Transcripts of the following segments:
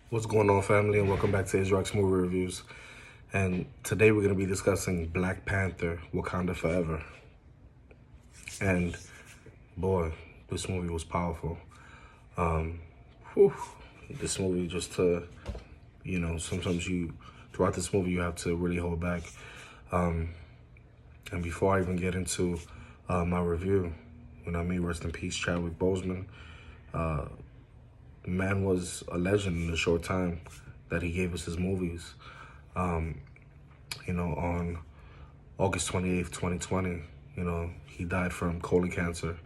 What's going on, family, and welcome back to Israel's Movie Reviews. And today we're going to be discussing Black Panther, Wakanda Forever. And boy, this movie was powerful. Whew, this movie sometimes throughout this movie, you have to really hold back. And before I even get into my review, rest in peace, Chadwick Boseman. The man was a legend in the short time that he gave us his movies. On August 28th, 2020, he died from colon cancer.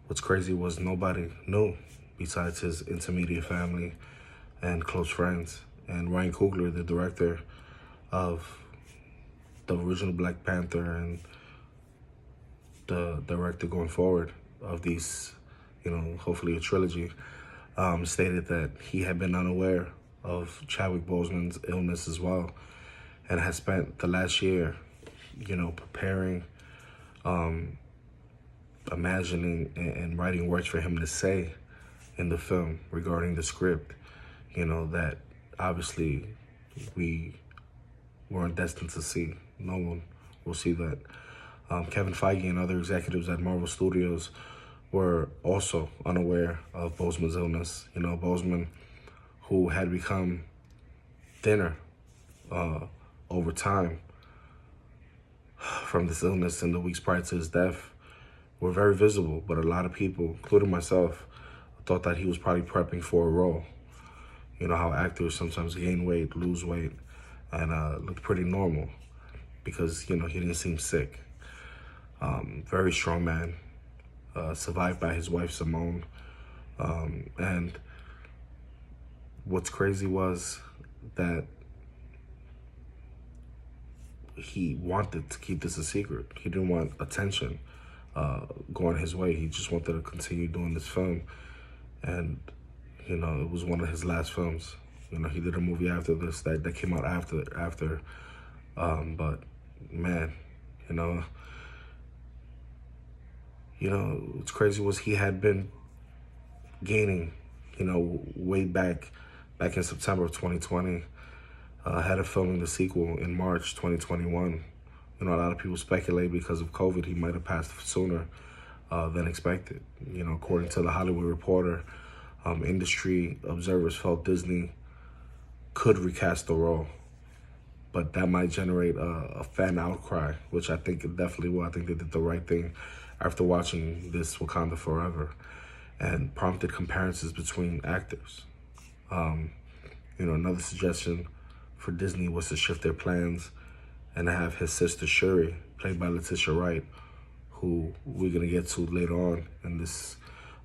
What's crazy was nobody knew besides his intermediate family and close friends. And Ryan Coogler, the director of the original Black Panther and the director going forward of these, hopefully a trilogy, stated that he had been unaware of Chadwick Boseman's illness as well, and has spent the last year, preparing, imagining, and writing words for him to say in the film regarding the script, that obviously we weren't destined to see. No one will see that. Kevin Feige and other executives at Marvel Studios were also unaware of Boseman's illness. Boseman, who had become thinner over time from this illness in the weeks prior to his death, were very visible. But a lot of people, including myself, thought that he was probably prepping for a role. You know how actors sometimes gain weight, lose weight, and look pretty normal because, he didn't seem sick. Very strong man. Survived by his wife, Simone. And what's crazy was that he wanted to keep this a secret. He didn't want attention going his way. He just wanted to continue doing this film. And, it was one of his last films. He did a movie after this that came out after. But, man, what's crazy was he had been gaining, weight back in September of 2020, ahead of filming the sequel in March 2021. A lot of people speculate because of COVID, he might have passed sooner than expected. According to the Hollywood Reporter, industry observers felt Disney could recast the role, but that might generate a fan outcry, which I think it definitely will. I think they did the right thing after watching this Wakanda Forever, and prompted comparisons between actors. Another suggestion for Disney was to shift their plans and have his sister Shuri, played by Letitia Wright, who we're going to get to later on in this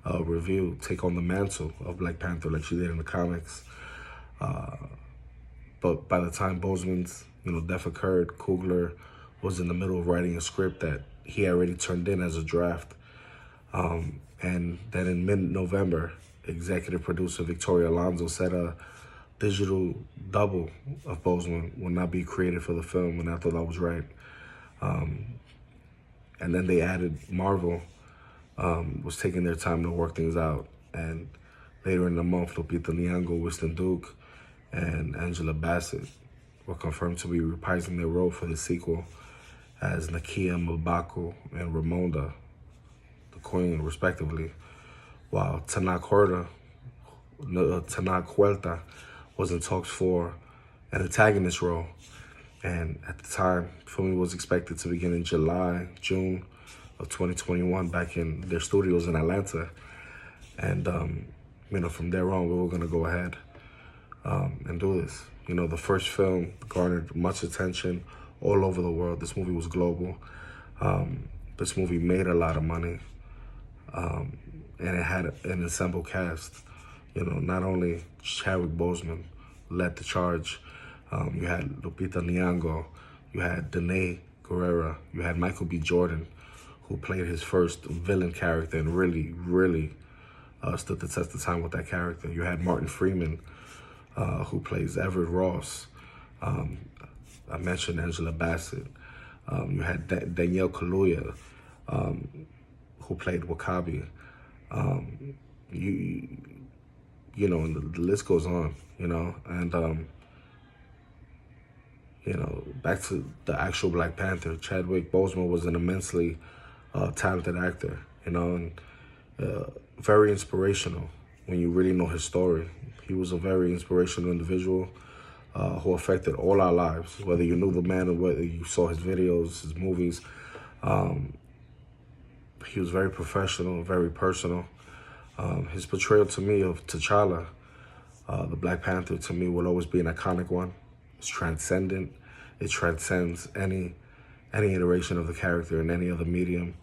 review, take on the mantle of Black Panther like she did in the comics. But by the time Boseman's, death occurred, Coogler was in the middle of writing a script that he already turned in as a draft. And then in mid-November, executive producer Victoria Alonso said a digital double of Boseman will not be created for the film, and I thought that was right. And then they added Marvel was taking their time to work things out. And later in the month, Lupita Nyong'o, Winston Duke, and Angela Bassett were confirmed to be reprising their role for the sequel as Nakia, M'Baku, and Ramonda, the Queen, respectively, while Tana Huerta was in talks for an antagonist role. And at the time, filming was expected to begin in June of 2021, back in their studios in Atlanta. And, from there on, we were going to go ahead and do this. The first film garnered much attention all over the world. This movie was global. This movie made a lot of money. And it had an ensemble cast. Not only Chadwick Boseman led the charge. You had Lupita Nyong'o, you had Danae Guerrera, you had Michael B. Jordan, who played his first villain character and really, really stood the test of time with that character. You had Martin Freeman, who plays Everett Ross. I mentioned Angela Bassett. You had Danielle Kaluuya, who played Wakabi. and the list goes on, and back to the actual Black Panther. Chadwick Boseman was an immensely talented actor, and very inspirational when you really know his story. He was a very inspirational individual who affected all our lives, whether you knew the man or whether you saw his videos, his movies. He was very professional, very personal. His portrayal to me of T'Challa, the Black Panther, to me will always be an iconic one. It's transcendent. It transcends any iteration of the character in any other medium.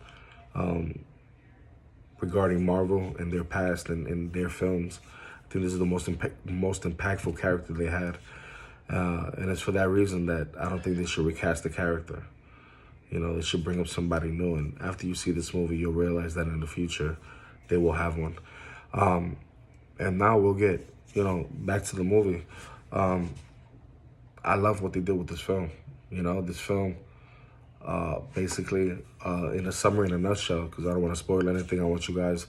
Regarding Marvel and their past and their films, I think this is the most impactful character they had. And it's for that reason that I don't think they should recast the character. They should bring up somebody new. And after you see this movie, you'll realize that in the future, they will have one. And now we'll get, back to the movie. I love what they did with this film. This film, basically, in a summary, in a nutshell, because I don't want to spoil anything, I want you guys,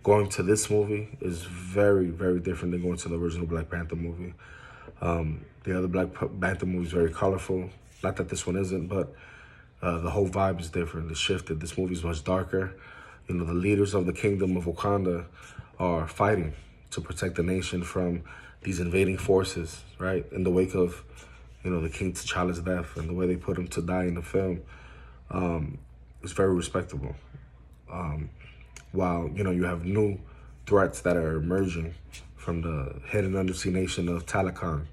going to this movie is very, very different than going to the original Black Panther movie. The other Black Panther movie is very colorful. Not that this one isn't, but the whole vibe is different. It's shifted. This movie is much darker. The leaders of the kingdom of Wakanda are fighting to protect the nation from these invading forces, right? In the wake of, the King T'Challa's death, and the way they put him to die in the film is very respectable. While, you have new threats that are emerging from the hidden undersea nation of Talakan,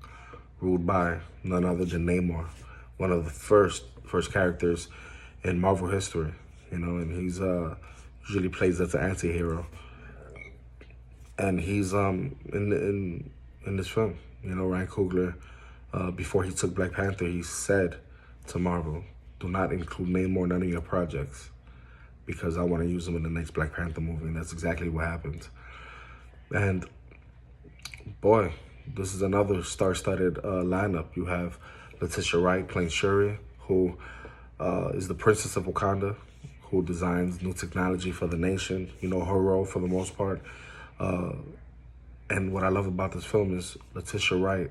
ruled by none other than Namor, one of the first characters in Marvel history, and he's usually plays as an anti-hero. And he's in this film, Ryan Coogler, before he took Black Panther, he said to Marvel, do not include Namor in none of your projects because I want to use him in the next Black Panther movie. And that's exactly what happened. And boy, this is another star-studded lineup. You have Letitia Wright playing Shuri, who is the Princess of Wakanda, who designs new technology for the nation. Her role for the most part. And what I love about this film is Letitia Wright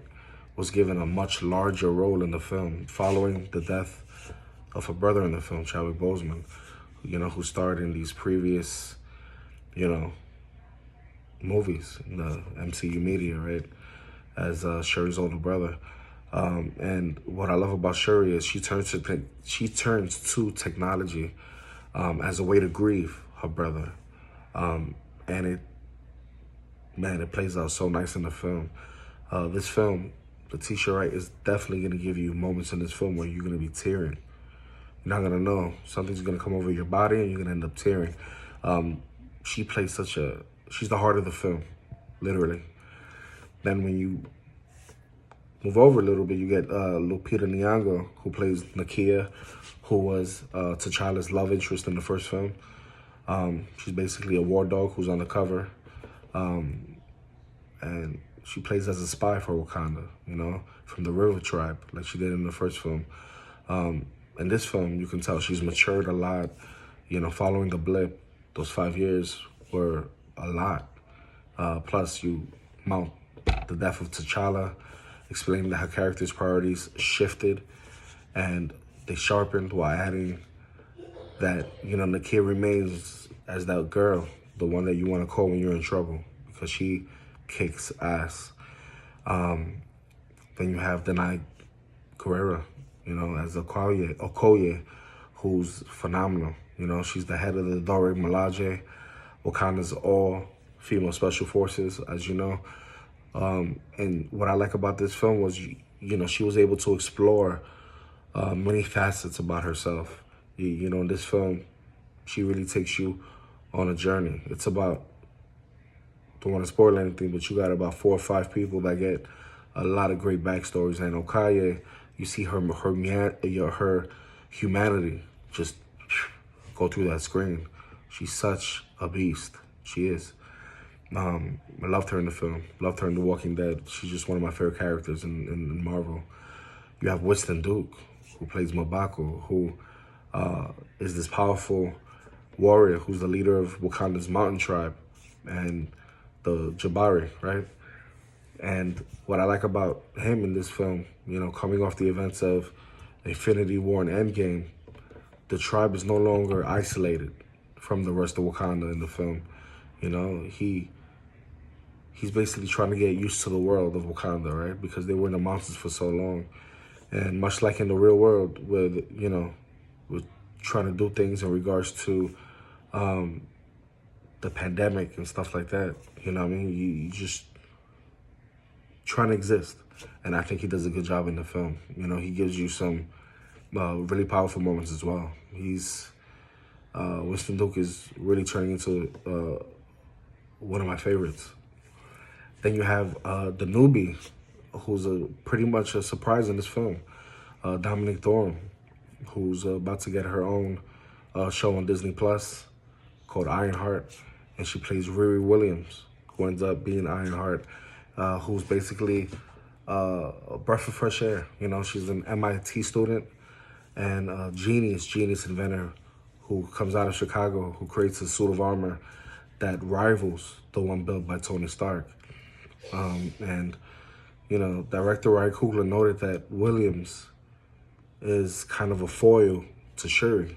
was given a much larger role in the film following the death of her brother in the film, Chadwick Boseman, who starred in these previous, movies in the MCU media, right, as Shuri's older brother. And what I love about Shuri is she turns to technology as a way to grieve her brother. And it plays out so nice in the film. This film, Letitia Wright is definitely going to give you moments in this film where you're going to be tearing. You're not going to know. Something's going to come over your body and you're going to end up tearing. She plays she's the heart of the film, literally. Then when you move over a little bit, you get Lupita Nyong'o, who plays Nakia, who was T'Challa's love interest in the first film. She's basically a war dog who's on the cover. And she plays as a spy for Wakanda, from the River Tribe, like she did in the first film. In this film, you can tell she's matured a lot. Following the blip, those 5 years were a lot. Plus, you mount the death of T'Challa, explaining that her character's priorities shifted and they sharpened while adding that, Nakia remains as that girl, the one that you want to call when you're in trouble, because she kicks ass. Then you have Denai Guerrera, as Okoye, who's phenomenal. She's the head of the Dora Milaje, Wakanda's all-female special forces, as you know. And what I like about this film was, she was able to explore many facets about herself. In this film, she really takes you on a journey. It's about, don't want to spoil anything, but you got about 4 or 5 people that get a lot of great backstories. And Okoye, you see her humanity just go through that screen. She's such a beast. She is. I loved her in the film. Loved her in The Walking Dead. She's just one of my favorite characters in Marvel. You have Winston Duke, who plays M'Baku, who is this powerful warrior who's the leader of Wakanda's mountain tribe. And the Jabari, right? And what I like about him in this film, coming off the events of Infinity War and Endgame, the tribe is no longer isolated from the rest of Wakanda in the film. He's basically trying to get used to the world of Wakanda, right? Because they were in the mountains for so long. And much like in the real world, where, we're trying to do things in regards to the pandemic and stuff like that, you know what I mean? You just trying to exist. And I think he does a good job in the film. He gives you some really powerful moments as well. Winston Duke is really turning into one of my favorites. Then you have the newbie, who's pretty much a surprise in this film, Dominic Thorne, who's about to get her own show on Disney Plus called Ironheart, and she plays Riri Williams, who ends up being Ironheart, who's basically a breath of fresh air. She's an MIT student and genius inventor who comes out of Chicago, who creates a suit of armor that rivals the one built by Tony Stark. Director Ryan Coogler noted that Williams is kind of a foil to Shuri,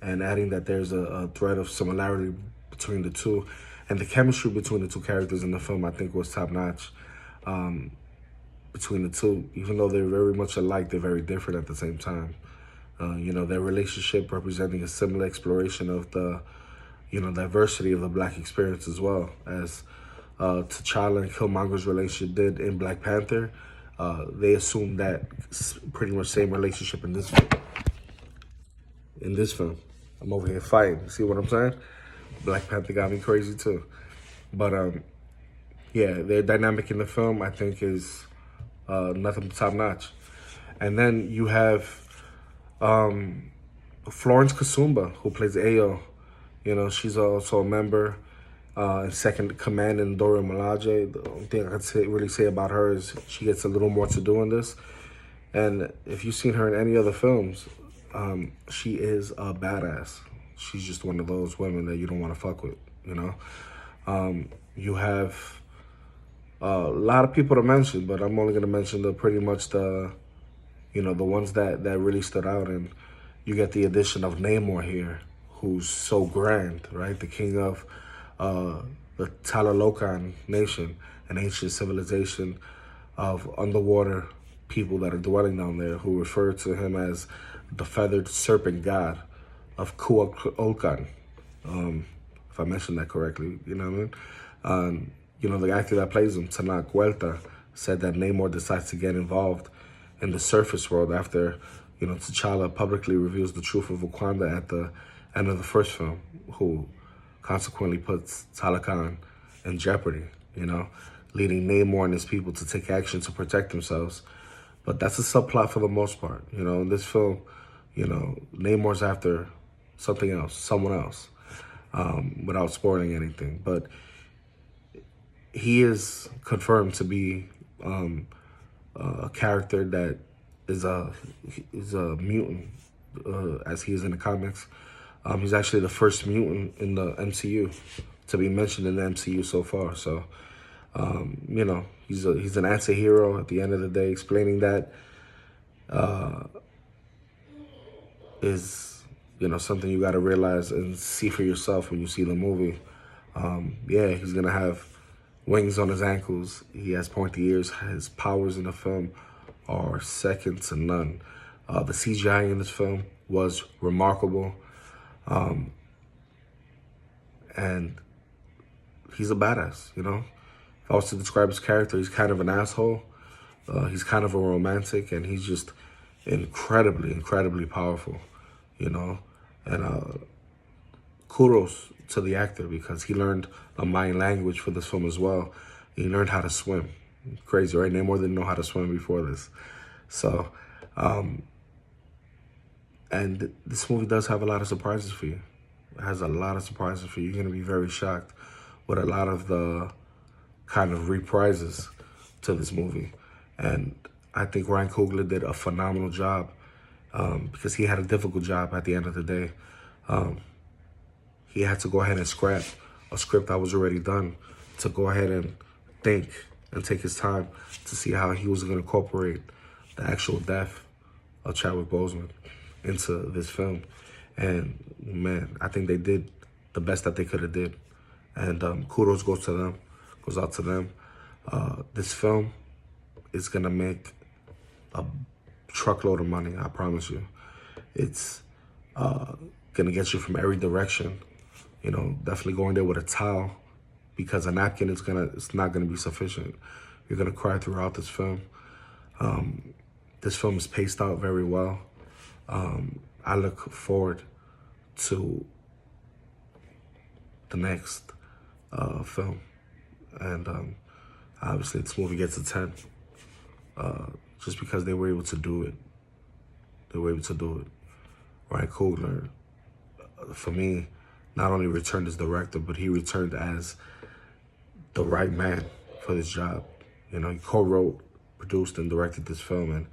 and adding that there's a thread of similarity between the two. And the chemistry between the two characters in the film, I think, was top-notch. Between the two, even though they're very much alike, they're very different at the same time. Their relationship representing a similar exploration of the, diversity of the Black experience, as well as T'Challa and Killmonger's relationship did in Black Panther. They assumed that pretty much same relationship in this film. I'm over here fighting. See what I'm saying? Black Panther got me crazy too. But their dynamic in the film, I think, is nothing but top notch. And then you have Florence Kasumba, who plays Ayo. She's also a member in second command in Dora Milaje. The only thing I can really say about her is she gets a little more to do in this. And if you've seen her in any other films, she is a badass. She's just one of those women that you don't want to fuck with, You have a lot of people to mention, but I'm only going to mention the ones that really stood out. And you get the addition of Namor here, who's so grand, right? The king of the Talalocan nation, an ancient civilization of underwater people that are dwelling down there, who refer to him as the feathered serpent god of Kukulkan, if I mentioned that correctly, you know what I mean? The actor that plays him, Tanak Huerta, said that Namor decides to get involved in the surface world after, T'Challa publicly reveals the truth of Wakanda at the end of the first film, who consequently puts Talakan in jeopardy, leading Namor and his people to take action to protect themselves. But that's a subplot for the most part. In this film, Namor's after something else, someone else, without spoiling anything. But he is confirmed to be a character that is a mutant, as he is in the comics. He's actually the first mutant in the MCU to be mentioned in the MCU so far. So, he's an anti-hero at the end of the day. Explaining that is, something you got to realize and see for yourself when you see the movie. He's going to have wings on his ankles. He has pointy ears. His powers in the film are second to none. The CGI in this film was remarkable. And he's a badass, If I was to describe his character, he's kind of an asshole. He's kind of a romantic, and he's just incredibly powerful, And kudos to the actor, because he learned a Mayan language for this film as well. He learned how to swim. Crazy, right? Namor didn't know how to swim before this. So, and this movie does have a lot of surprises for you. It has a lot of surprises for you. You're going to be very shocked with a lot of the kind of reprises to this movie. And I think Ryan Coogler did a phenomenal job, because he had a difficult job at the end of the day. He had to go ahead and scrap a script that was already done to go ahead and think and take his time to see how he was going to incorporate the actual death of Chadwick Boseman into this film. And man, I think they did the best that they could have did. And kudos goes out to them. This film is gonna make a truckload of money, I promise you. It's gonna get you from every direction. You know, definitely going there with a towel, because a napkin it's not gonna be sufficient. You're gonna cry throughout this film. This film is paced out very well. I look forward to the next film, and obviously this movie gets a 10, just because they were able to do it. Ryan Coogler, for me, not only returned as director, but he returned as the right man for this job. You know, he co-wrote, produced, and directed this film, and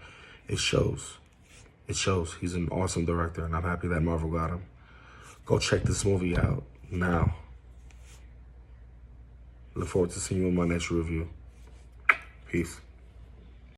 it shows. It shows. He's an awesome director, and I'm happy that Marvel got him. Go check this movie out now. Look forward to seeing you in my next review. Peace.